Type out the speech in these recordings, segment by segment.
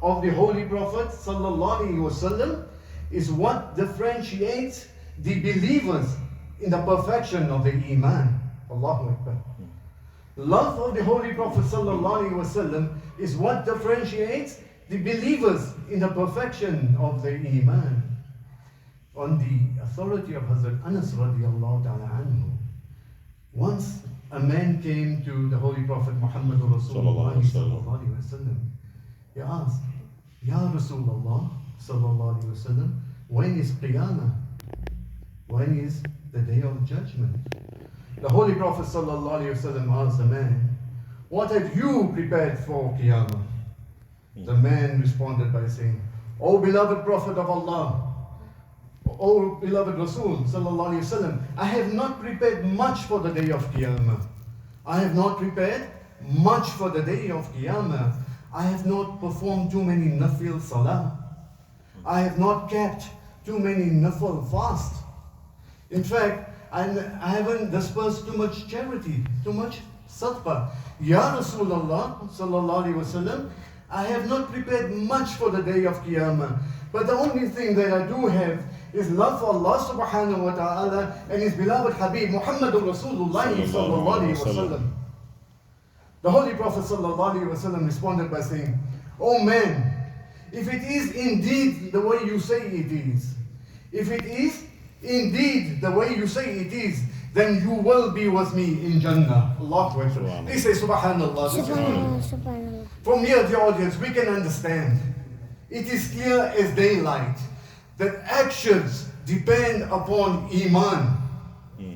of the Holy Prophet ﷺ is what differentiates the believers in the perfection of the Iman. Allahu Akbar. Love of the Holy Prophet ﷺ is what differentiates the believers in the perfection of the Iman. On the authority of Hazrat Anas radiallahu ta'ala anhu, once a man came to the Holy Prophet Muhammad Rasulullah sallallahu alaihi wasallam. He asked, Ya Rasulullah sallallahu alaihi wasallam, when is Qiyamah? When is the day of judgment? The Holy Prophet sallallahu alaihi wasallam asked the man, what have you prepared for Qiyamah? The man responded by saying, O beloved Prophet of Allah, O beloved Rasul sallallahu alaihi wasallam, I have not prepared much for the day of Qiyamah. I have not prepared much for the day of Qiyamah. I have not performed too many nafil salah. I have not kept too many nafil fast. In fact, I haven't dispersed too much charity, too much sadaqah. Ya Rasulullah sallallahu alaihi wasallam, I have not prepared much for the day of Qiyamah. But the only thing that I do have is love for Allah subhanahu wa ta'ala and His beloved Habib Muhammadur Rasulullah sallallahu alayhi wa sallam. The Holy Prophet sallallahu alayhi wa sallam responded by saying, O man, if it is indeed the way you say it is, if it is indeed the way you say it is, then you will be with me in Jannah. Allahu Akbar. They say Subhanallah. Subhanallah. From here, the audience, we can understand. It is clear as daylight that actions depend upon Iman.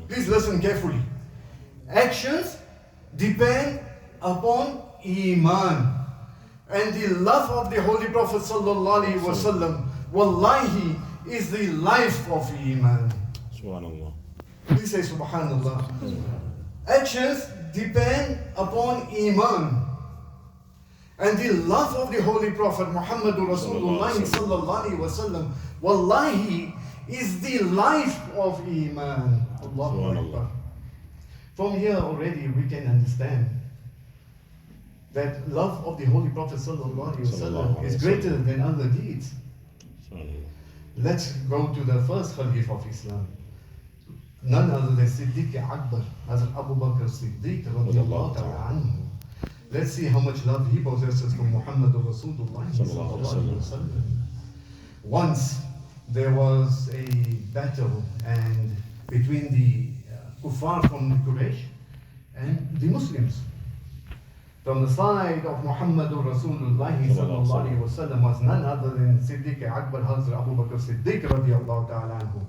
Please listen carefully. Actions depend upon Iman. And the love of the Holy Prophet sallallahu alaihi wasallam, wallahi, is the life of Iman. Subhanallah. Please say Subhanallah. Actions depend upon Iman. And the love of the Holy Prophet Muhammadur Rasulullah sallallahu alaihi wasallam, wallahi, is the life of Iman. Allahu Akbar. From here already we can understand that love of the Holy Prophet sallallahu alaihi wasallam is greater than other deeds. Let's go to the first Khalif of Islam. None other than Siddiq Akbar, Hazrat Abu Bakr Siddiq radiallahu ta'ala anhu. Let's see how much love he possesses for Muhammad Rasulullah sallallahu alaihi wasallam. Once there was a battle and between the kuffar from the Quraysh and the Muslims. From the side of Muhammad Rasulullah sallallahu alaihi wasallam was none other than Siddiq Akbar, Hazrat Abu Bakr Siddiq radiallahu ta'ala anhu.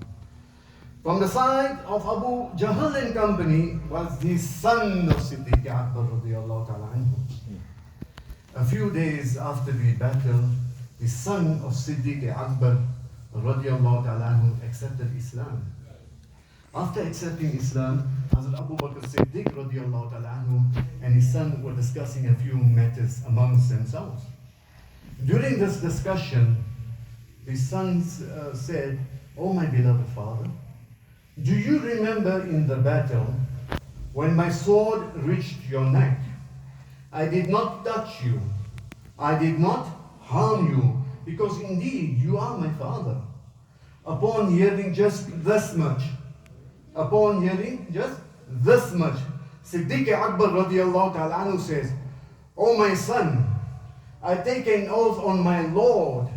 From the side of Abu Jahl and company was the son of Siddiq Akbar radiallahu ta'ala anhu. A few days after the battle, the son of Siddiq Akbar radiallahu ta'ala anhu accepted Islam. After accepting Islam, Hazrat Abu Bakr Siddiq radiallahu ta'ala anhu and his son were discussing a few matters amongst themselves. During this discussion, the sons said, "O my beloved father, do you remember in the battle when my sword reached your neck? I did not touch you. I did not harm you, because indeed you are my father." Upon hearing just this much, Siddiq Akbar radiallahu ta'ala anhu says, "O my son, I take an oath on my Lord,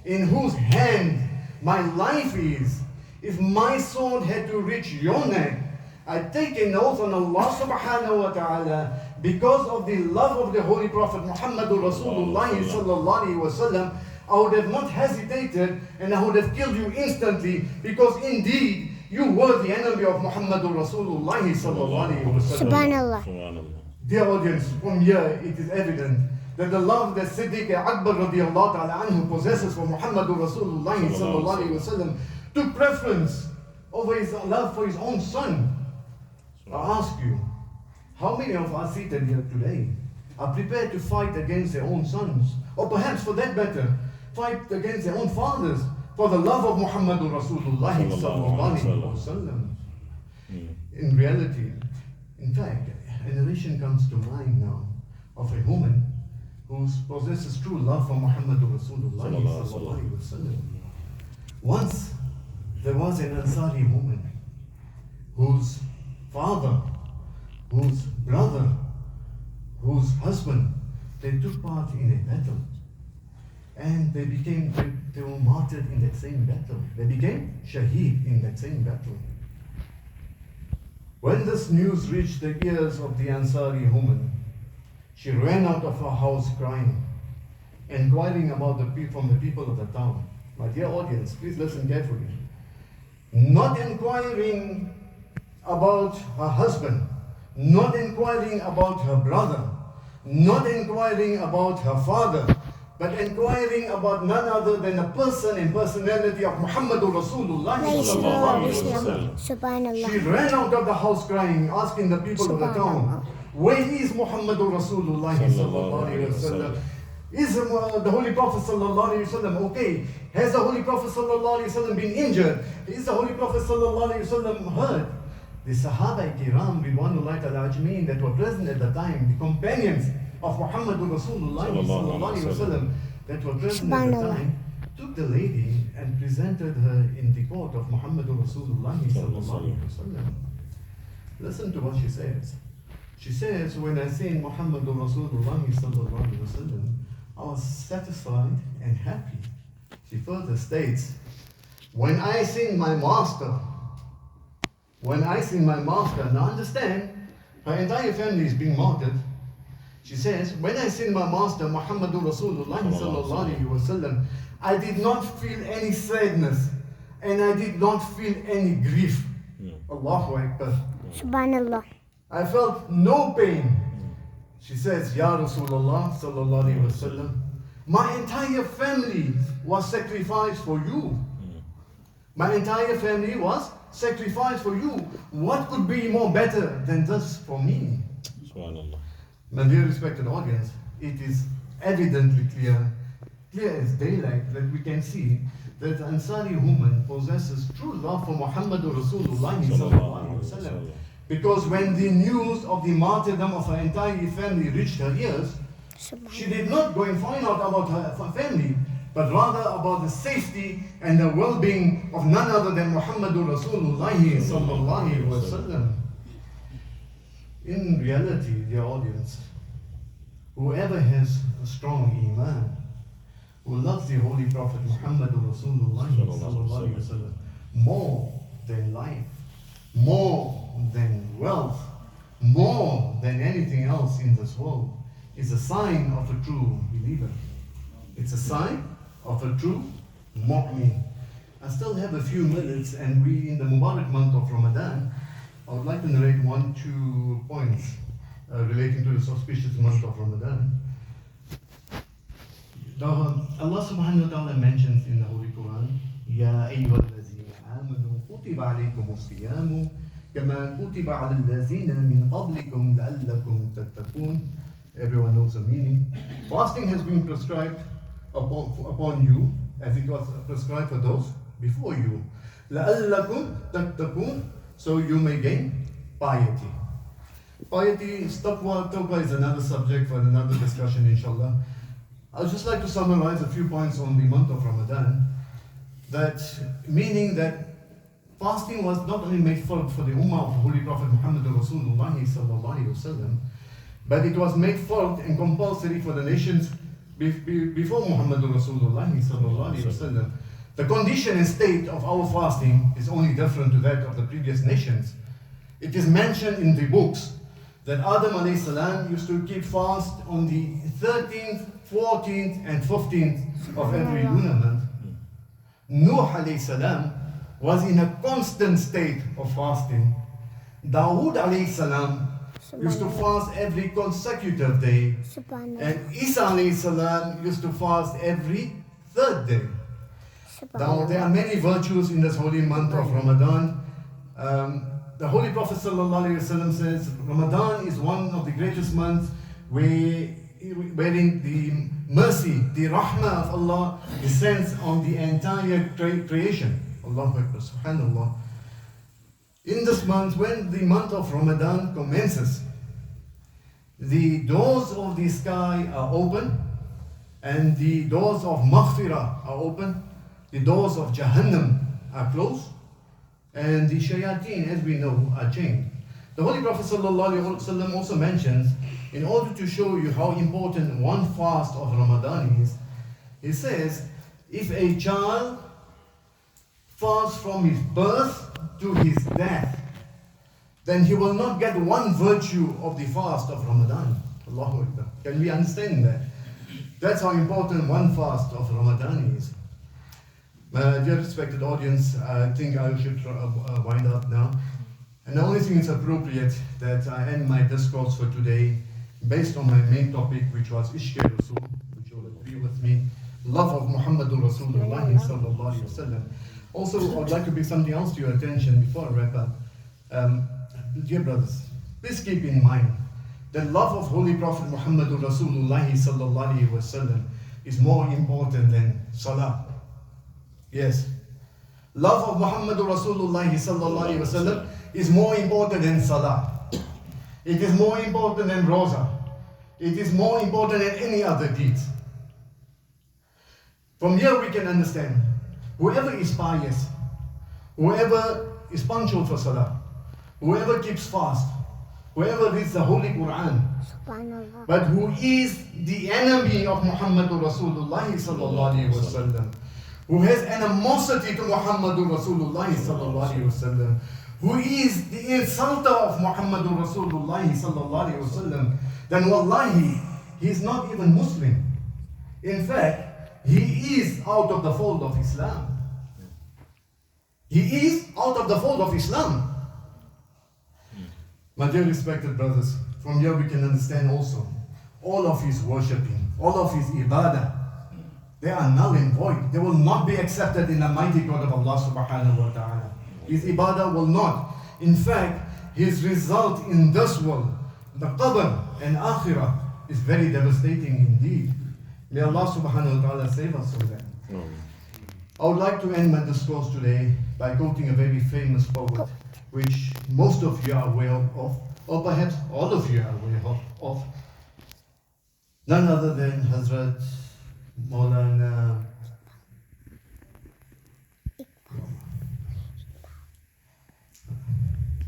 in whose hand my life is. If my sword had to reach your neck, I take an oath on Allah subhanahu wa ta'ala, because of the love of the Holy Prophet Muhammadur Rasulullah sallallahu alaihi wasallam, I would have not hesitated and I would have killed you instantly, because indeed you were the enemy of Muhammadur Rasulullah sallallahu alaihi wasallam." Subhanallah. Dear audience, from here it is evident that the love that Siddiq Akbar radiallahu ta'ala anhu possesses for Muhammadur Rasulullah sallallahu alaihi wasallam took preference over his love for his own son. I ask you, how many of us seated here today are prepared to fight against their own sons, or perhaps for that matter, fight against their own fathers for the love of Muhammadur Rasulullah sallallahu alaihi wasallam? In reality, in fact, a narration comes to mind now of a woman who possesses true love for Muhammadur Rasulullah sallallahu alaihi wasallam. Once there was an Ansari woman whose father, whose brother, whose husband, they took part in a battle. And they were martyred in that same battle. They became shaheed in that same battle. When this news reached the ears of the Ansari woman, she ran out of her house crying, inquiring about from the people of the town. My dear audience, please listen carefully. Not inquiring about her husband, not inquiring about her brother, not inquiring about her father, but inquiring about none other than the person and personality of Muhammadur Rasulullah sallallahu alaihi wasallam. She ran out of the house crying, asking the people of the town, where is Muhammadur Rasulullah sallallahu alaihi wasallam? Is the Holy Prophet sallallahu alaihi wasallam okay? Has the Holy Prophet sallallahu alaihi wasallam been injured? Is the Holy Prophet sallallahu alaihi wasallam hurt? The Sahaba Kiram Ridwanullahi ta'ala ajmeen that were present at the time, the companions of Muhammadur Rasulullah sallallahu alaihi wasallam that were present at the time, took the lady and presented her in the court of Muhammadur Rasulullah sallallahu alaihi wasallam. Listen to what she says. She says, when I seen Muhammadur Rasulullah sallallahu alaihi wasallam, I was satisfied and happy. She further states, when I seen my master, now understand, her entire family is being martyred. She says, when I seen my master, Muhammadur Rasulullah sallallahu alaihi wasallam, I did not feel any sadness and I did not feel any grief. Allahu Akbar. Subhanallah. I felt no pain. She says, Ya Rasulullah sallallahu alaihi wasallam, my entire family was sacrificed for you. My entire family was sacrificed for you. What could be more better than this for me? Subhanallah. My dear respected audience, it is evidently clear as daylight that we can see that the Ansari woman possesses true love for Muhammadur Rasulullah sallallahu alaihi wasallam. Because when the news of the martyrdom of her entire family reached her ears, she did not go and find out about her family, but rather about the safety and the well-being of none other than Muhammadur Rasulullah sallallahu alaihi wasallam. In reality, dear audience, whoever has a strong iman, who loves the Holy Prophet Muhammadur Rasulullah sallallahu alaihi wasallam more than life, more than wealth, more than anything else in this world, is a sign of a true believer. It's a sign of a true mu'min. I still have a few minutes, and we in the Mubarak month of Ramadan, I would like to narrate 1-2 points relating to this auspicious month of Ramadan. Allah subhanahu wa ta'ala mentions in the Holy Quran, Ya ayyuhallazina amanu kutiba alaykumus siyamu kama kutiba alal lazina min qablikum la'allakum tattaqun. Everyone knows the meaning. Fasting has been prescribed upon you as it was prescribed for those before you. لَأَلَّكُمْ تَتَّقُونَ, so you may gain piety. Piety, taqwa is another subject for another discussion, inshallah. I would just like to summarize a few points on the month of Ramadan. That meaning that fasting was not only made for the Ummah of the Holy Prophet Muhammad Rasulullah sallallahu alaihi wasallam, but it was made fard and compulsory for the nations before Muhammad Rasulullah sallallahu alaihi wasallam. The condition and state of our fasting is only different to that of the previous nations. It is mentioned in the books that Adam alayhi salam used to keep fast on the 13th, 14th and 15th of every lunar month. Nuh alayhi salam was in a constant state of fasting. Dawood alayhi salam used to fast every consecutive day. And Isa alayhi salam used to fast every third day. Now there are many virtues in this holy month of Ramadan. The Holy Prophet ﷺ says Ramadan is one of the greatest months wherein the mercy, the rahmah of Allah descends on the entire creation. Allahu Akbar, subhanallah. In this month, when the month of Ramadan commences, the doors of the sky are open, and the doors of maghfirah are open, the doors of Jahannam are closed, and the shayateen, as we know, are chained. The Holy Prophet ﷺ also mentions, in order to show you how important one fast of Ramadan is, he says, if a child fasts from his birth to his death, then he will not get one virtue of the fast of Ramadan. Allahu Akbar. Can we understand that? That's how important one fast of Ramadan is. Dear respected audience, I think I should wind up now. And the only thing is appropriate that I end my discourse for today based on my main topic, which was Ishq Rasul, which you will agree with me, love of Muhammadur Rasulullah sallallahu alaihi wasallam. Also, I would like to bring something else to your attention before I wrap up. Dear brothers, please keep in mind that love of Holy Prophet Muhammadur Rasulullah sallallahu alaihi wasallam is more important than salah. Yes, love of Muhammadur Rasulullah sallallahu alaihi wasallam is more important than salah. It is more important than roza. It is more important than any other deeds. From here we can understand, whoever is pious, whoever is punctual for salah, whoever keeps fast, whoever reads the Holy Quran, but who is the enemy of Muhammadur Rasulullah sallallahu alaihi wasallam, who has animosity to Muhammadur Rasulullah sallallahu alaihi wasallam, who is the insulter of Muhammadur Rasulullah sallallahu alaihi wasallam, then wallahi, he is not even Muslim. In fact, he is out of the fold of Islam. He is out of the fold of Islam. My dear respected brothers, from here we can understand also, all of his worshipping, all of his ibadah, they are null and void. They will not be accepted in the mighty God of Allah subhanahu wa ta'ala. His ibadah will not. In fact, his result in this world, the qabr and akhirah, is very devastating indeed. May Allah subhanahu wa ta'ala save us from that. I would like to end my discourse today by quoting a very famous poet, which most of you are aware of, or perhaps all of you are aware of. None other than Hazrat Maulana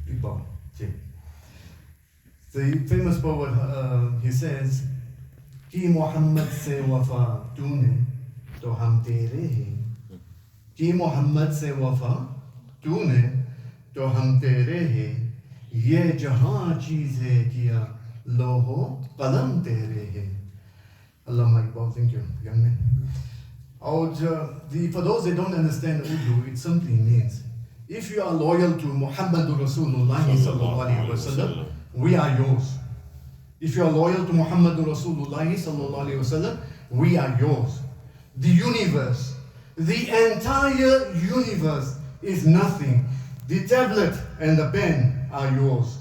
Iqbal. The famous poet, he says, कि मोहम्मद से वफा तूने तो हम तेरे हैं, कि मोहम्मद से वफा तूने तो हम तेरे हैं, ये जहां चीज़ें किया लोहो कलम तेरे हैं. Allah Iqbal, thank you, young man. For those that don't understand Urdu, it simply means, if you are loyal to Muhammadur Rasulullah sallallahu alaihi wasallam, we are yours. If you are loyal to Muhammadur Rasulullah sallallahu alaihi wasallam, we are yours. The universe, the entire universe is nothing. The tablet and the pen are yours.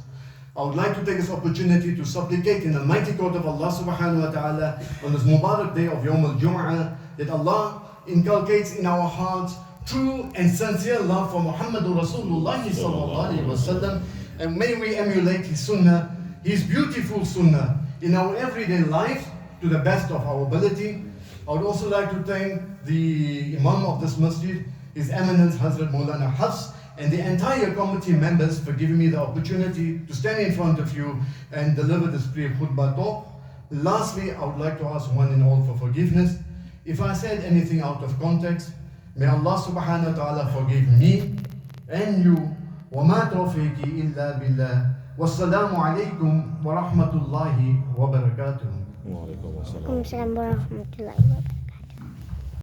I would like to take this opportunity to supplicate in the mighty court of Allah subhanahu wa ta'ala on this Mubarak day of Yawm al-Jummah, that Allah inculcates in our hearts true and sincere love for Muhammadur Rasulullah sallallahu alaihi wasallam, and may we emulate his sunnah, his beautiful sunnah, in our everyday life to the best of our ability. I would also like to thank the Imam of this masjid, His Eminence Hazrat Maulana Hafs, and the entire committee members for giving me the opportunity to stand in front of you and deliver this brief khutbah talk. Lastly, I would like to ask one and all for forgiveness. If I said anything out of context, may Allah subhanahu wa ta'ala forgive me and you. وَمَا تَوْفِيقِي إِلَّا بِاللَّهِ وَالسَّلَامُ عَلَيْكُمْ وَرَحْمَةُ اللَّهِ وَبَرَكَاتُهُ. Waalaikumsalam warahmatullahi wabarakatuh.